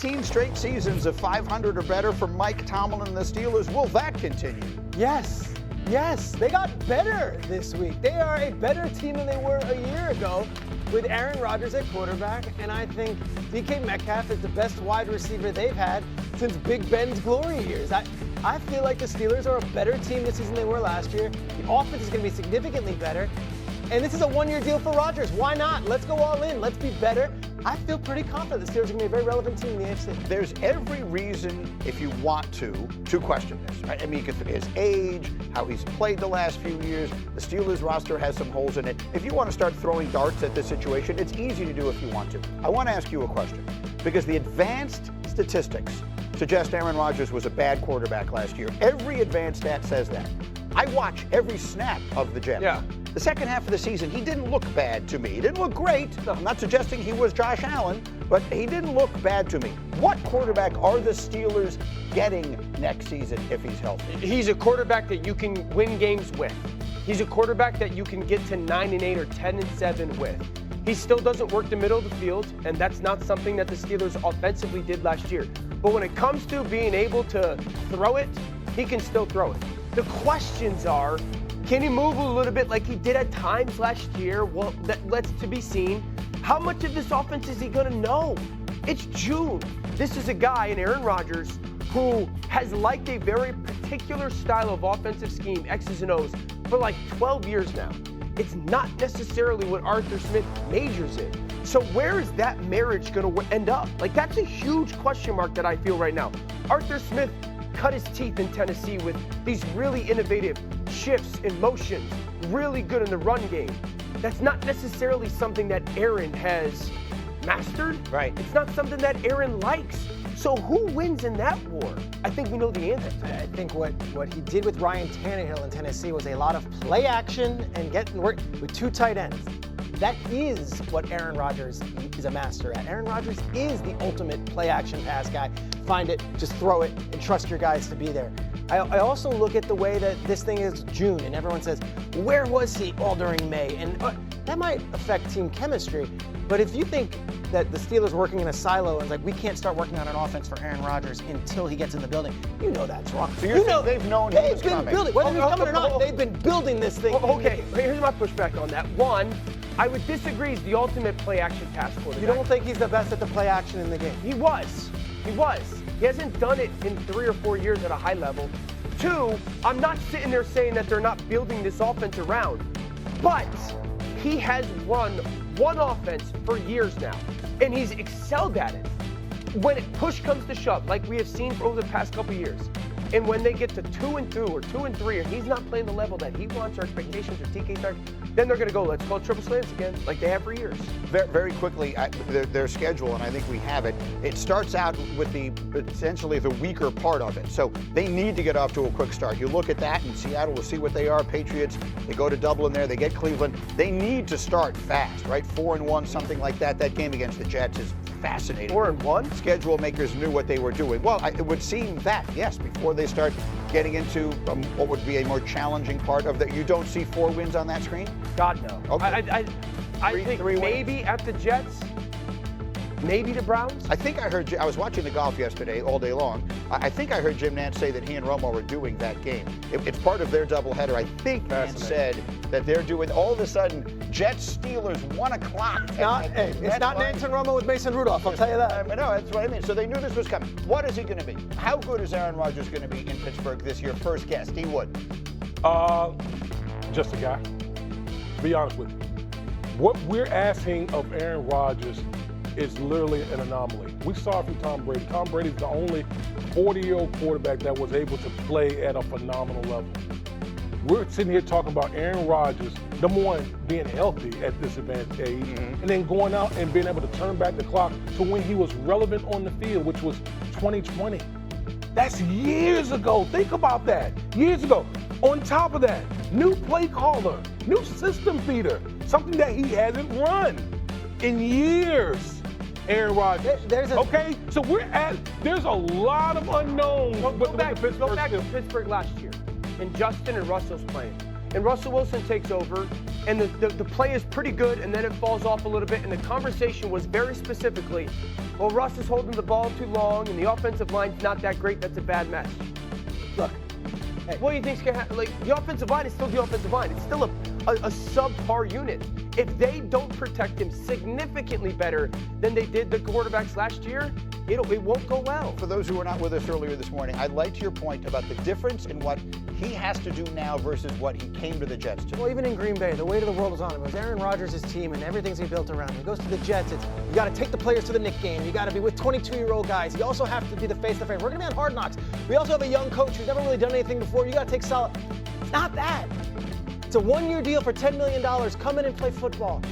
16 straight seasons of 500 or better for Mike Tomlin and the Steelers. Will that continue? Yes. Yes, they got better this week. They are a better team than they were a year ago with Aaron Rodgers at quarterback, and I think DK Metcalf is the best wide receiver they've had since Big Ben's glory years. I feel like the Steelers are a better team this season than they were last year. The offense is going to be significantly better, and this is a one-year deal for Rodgers. Why not? Let's go all in. Let's be better. I feel pretty confident the Steelers are going to be a very relevant team in the AFC. There's every reason, if you want to question this. Right? I mean, his age, how he's played the last few years. The Steelers roster has some holes in it. If you want to start throwing darts at this situation, it's easy to do if you want to. I want to ask you a question, because the advanced statistics suggest Aaron Rodgers was a bad quarterback last year. Every advanced stat says that. I watch every snap of the Jets. Yeah. The second half of the season, he didn't look bad to me. He didn't look great. I'm not suggesting he was Josh Allen, but he didn't look bad to me. What quarterback are the Steelers getting next season if he's healthy? He's a quarterback that you can win games with. He's a quarterback that you can get to 9-8 or 10-7 with. He still doesn't work the middle of the field, and that's not something that the Steelers offensively did last year. But when it comes to being able to throw it, he can still throw it. The questions are, can he move a little bit like he did at times last year? Well, that's to be seen. How much of this offense is he going to know? It's June. This is a guy in Aaron Rodgers who has liked a very particular style of offensive scheme, X's and O's, for like 12 years now. It's not necessarily what Arthur Smith majors in. So where is that marriage going to end up? Like, that's a huge question mark that I feel right now. Arthur Smith cut his teeth in Tennessee with these really innovative shifts and motions, really good in the run game. That's not necessarily something that Aaron has mastered. Right. It's not something that Aaron likes. So who wins in that war? I think we know the answer. I think what he did with Ryan Tannehill in Tennessee was a lot of play action and getting work with two tight ends. That is what Aaron Rodgers is a master at. Aaron Rodgers is the ultimate play action pass guy. Find it, just throw it, and trust your guys to be there. I also look at the way that this thing is June, and everyone says, where was he all during May? And that might affect team chemistry. But if you think that the Steelers working in a silo and like we can't start working on an offense for Aaron Rodgers until he gets in the building, you know that's wrong. So you know they've known he was coming. Building, whether he's coming or not, they've been building this thing. Okay, here's my pushback on that. One, I would disagree he's the ultimate play action pass quarterback. You don't think he's the best at the play action in the game? He was. He hasn't done it in 3 or 4 years at a high level. Two, I'm not sitting there saying that they're not building this offense around, but he has run one offense for years now, and he's excelled at it. When push comes to shove, like we have seen over the past couple years, and when they get to 2-2 or 2-3, and he's not playing the level that he wants or expectations or TK target, then they're going to go, let's call triple slants again, like they have for years. Very quickly, their schedule, and I think we have it. It starts out with essentially the weaker part of it. So they need to get off to a quick start. You look at that, and Seattle will see what they are. Patriots, they go to Dublin there, they get Cleveland. They need to start fast, right? 4-1, something like that. That game against the Jets is fascinating. 4-1? Schedule makers knew what they were doing. Well, it would seem that, yes, before they start getting into what would be a more challenging part of that. You don't see 4 wins on that screen? God, no. Okay. I think maybe wins. At the Jets, maybe the Browns. I think I heard, I was watching the golf yesterday all day long. I think I heard Jim Nantz say that he and Romo were doing that game. It's part of their doubleheader. I think Nantz said that they're doing, all of a sudden, Jets-Steelers, 1 o'clock. It's not Nantz and Romo with Mason Rudolph, I'll tell you that. I know, that's what I mean. So they knew this was coming. What is he going to be? How good is Aaron Rodgers going to be in Pittsburgh this year? First guess, D. Wood. Just a guy. Be honest with you. What we're asking of Aaron Rodgers is literally an anomaly. We saw it from Tom Brady. Tom Brady's the only 40-year-old quarterback that was able to play at a phenomenal level. We're sitting here talking about Aaron Rodgers, number one, being healthy at this advanced age, and then going out and being able to turn back the clock to when he was relevant on the field, which was 2020. That's years ago. Think about that. Years ago. On top of that, new play caller, new system feeder, something that he hasn't run in years. Aaron Rodgers. Okay, so there's a lot of unknowns. Go back to Pittsburgh last year, and Justin and Russell's playing. and Russell Wilson takes over, and the play is pretty good, and then it falls off a little bit, and the conversation was very specifically, well, Russ is holding the ball too long, and the offensive line's not that great, that's a bad match. Look, what do you think's going to happen? Like, the offensive line is still the offensive line. It's still a subpar unit. If they don't protect him significantly better than they did the quarterbacks last year, it won't go well. For those who were not with us earlier this morning, I liked your point about the difference in what he has to do now versus what he came to the Jets to do. Well, even in Green Bay, the weight of the world was on him. It was Aaron Rodgers' team, and everything's he built around him. He goes to the Jets. It's you got to take the players to the Knicks game. You got to be with 22-year-old guys. You also have to be the face to face. We're going to be on Hard Knocks. We also have a young coach who's never really done anything before. You got to take solid. It's not that. It's a one-year deal for $10 million. Come in and play football.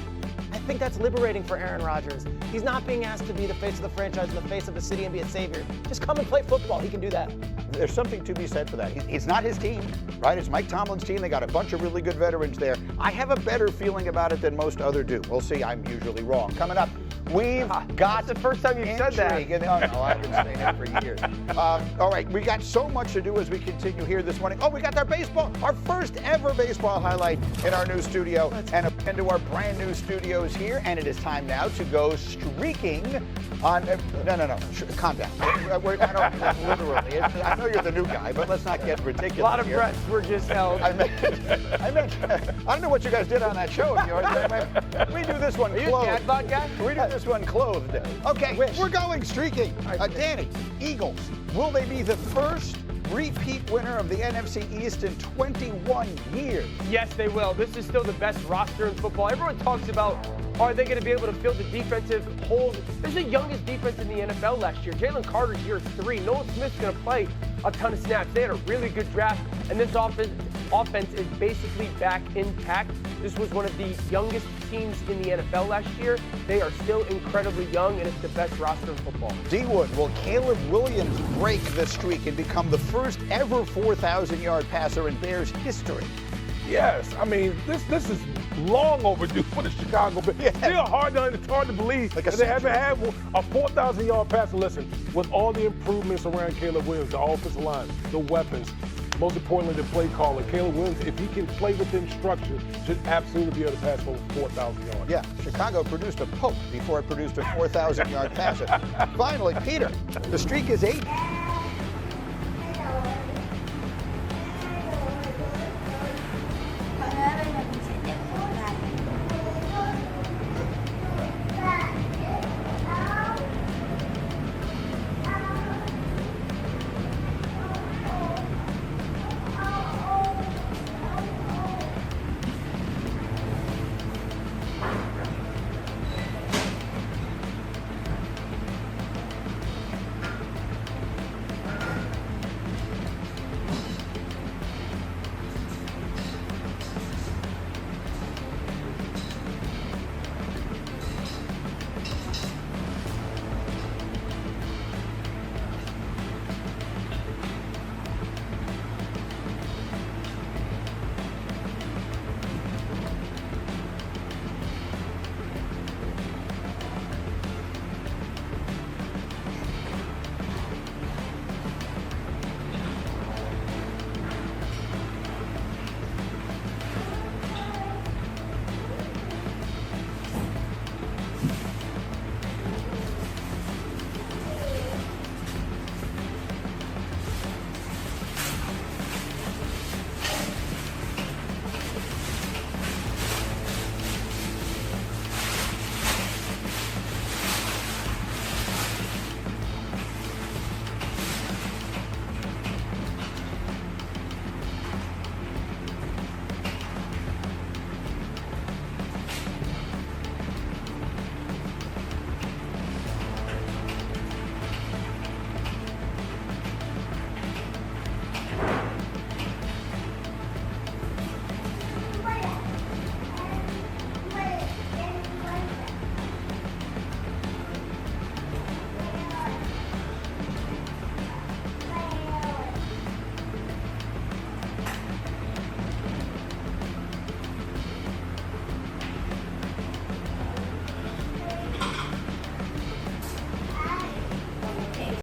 I think that's liberating for Aaron Rodgers. He's not being asked to be the face of the franchise and the face of the city and be a savior. Just come and play football. He can do that. There's something to be said for that. It's not his team, right? It's Mike Tomlin's team. They got a bunch of really good veterans there. I have a better feeling about it than most other do. We'll see. I'm usually wrong. Coming up, we've got the first time you've said that. No, I've been saying that for years. All right, we got so much to do as we continue here this morning. Oh, we got our first ever baseball highlight in our new studio and into our brand new studios here. And it is time now to go streaking on. No. Calm down. I don't literally. I know you're the new guy, but let's not get ridiculous. A lot of here. breaths were just held. I meant, I don't know what you guys did on that show of yours. We do this one Are you clothed. a dad bod guy? We do this one clothed. Okay, we're going streaking. Danny, Eagles, will they be the first repeat winner of the NFC East in 21 years? Yes, they will. This is still the best roster in football. Everyone talks about, are they going to be able to fill the defensive holes? This is the youngest defense in the NFL last year. Jalen Carter's year 3. Nolan Smith's going to play a ton of snaps. They had a really good draft, and this offense is basically back intact. This was one of the youngest teams in the NFL last year. They are still incredibly young, and it's the best roster in football. D-Wood, will Caleb Williams break the streak and become the first ever 4,000-yard passer in Bears history? Yes, I mean, this is long overdue for the Chicago Bears. Yeah. Still it's hard to believe Like that they haven't had a 4,000-yard passer. Listen, with all the improvements around Caleb Williams, the offensive line, the weapons, most importantly, the play caller, Caleb Williams, if he can play within structure, should absolutely be able to pass for 4,000 yards. Yeah, Chicago produced a Pope before it produced a 4,000-yard passer. Finally, Peter, the streak is 8.